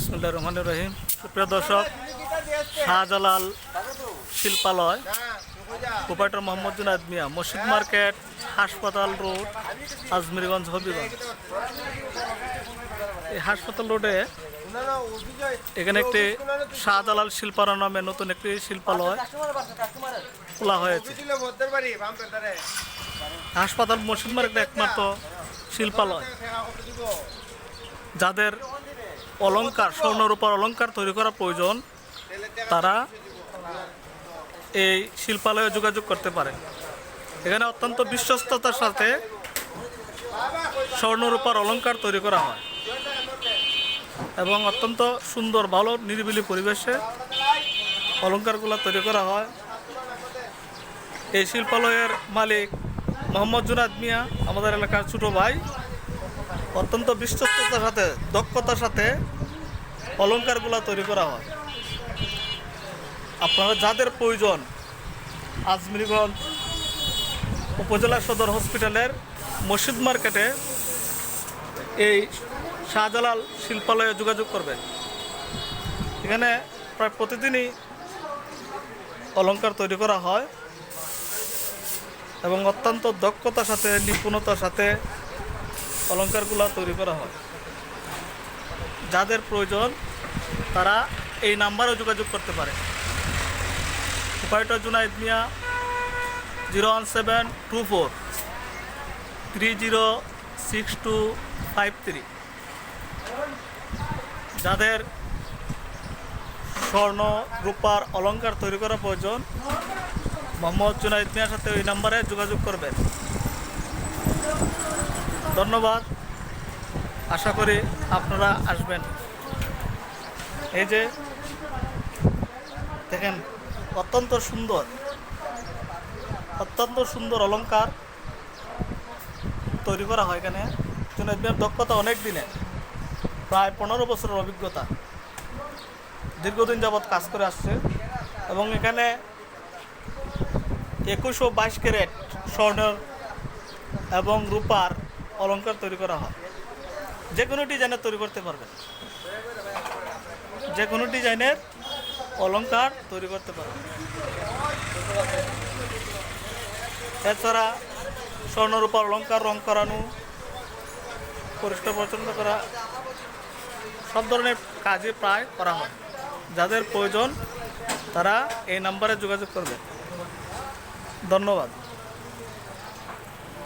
বিসমুল্লাহির রহমানির রহিম। সুপ্রিয় দর্শক, শাহজালাল শিল্পালয়, প্রোপাইটর মোহাম্মদ জুনায়েদ মিয়া, মসজিদ মার্কেট, হাসপাতাল রোড, আজমিরগঞ্জ, হবিগঞ্জ। এই হাসপাতাল রোডে এখানে একটি শাহজালাল শিল্পালয় নামে নতুন একটি শিল্পালয় খোলা হয়েছে। হাসপাতাল মসজিদ মার্কেট একমাত্র শিল্পালয় যাদের অলংকার, স্বর্ণরূপার অলংকার তৈরি করা প্রয়োজন, তারা এই শিল্পালয়ে যোগাযোগ করতে পারে। এখানে অত্যন্ত বিশ্বস্ততার সাথে স্বর্ণরূপার অলংকার তৈরি করা হয় এবং অত্যন্ত সুন্দর, ভালো নিরিবিলি পরিবেশে অলংকারগুলো তৈরি করা হয়। এই শিল্পালয়ের মালিক মোহাম্মদ জুনায়েদ মিয়া আমাদের এলাকার ছোট ভাই। অত্যন্ত বিশ্বস্ততার সাথে, দক্ষতার সাথে অলংকারগুলো তৈরি করা হয়। আপনারা যাদের প্রয়োজন, আজমিরগঞ্জ উপজেলা সদর হসপিটালের মসজিদ মার্কেটে এই শাহজালাল শিল্পালয়ে যোগাযোগ করবেন। এখানে প্রায় প্রতিদিনই অলংকার তৈরি করা হয় এবং অত্যন্ত দক্ষতার সাথে, নিপুণতার সাথে অলংকারগুলো তৈরি করা হয়। যাদের প্রয়োজন তারা এই নাম্বারে যোগাযোগ করতে পারে। প্রোপাইটর জুনায়েদ মিয়া, 01724 306253। যাদের স্বর্ণ রূপার অলংকার তৈরি করা প্রয়োজন, মোহাম্মদ জুনায়েদ মিয়ার সাথে ওই নাম্বারে যোগাযোগ করবেন। ধন্যবাদ, আশা করি আপনারা আসবেন। এই যে দেখেন, অত্যন্ত সুন্দর অলংকার তৈরি করা হয় এখানে। জুনায়েদ মিয়ার দক্ষতা অনেক দিনে, প্রায় 15 বছরের অভিজ্ঞতা, দীর্ঘদিন যাবৎ কাজ করে আসছে এবং এখানে 21 ও 22 ক্যারেট স্বর্ণের এবং রূপার অলংকার তৈরি করা হয়। যে কোনো ডিজাইনের তৈরি করতে পারবেন, যে কোনো ডিজাইনের অলংকার তৈরি করতে পারবেন। এছাড়া স্বর্ণরূপার অলংকার রং করানো, পরিষ্কার পরিচ্ছন্ন করা, সব ধরনের কাজই প্রায় করা হয়। যাদের প্রয়োজন তারা এই নাম্বারে যোগাযোগ করবে। ধন্যবাদ।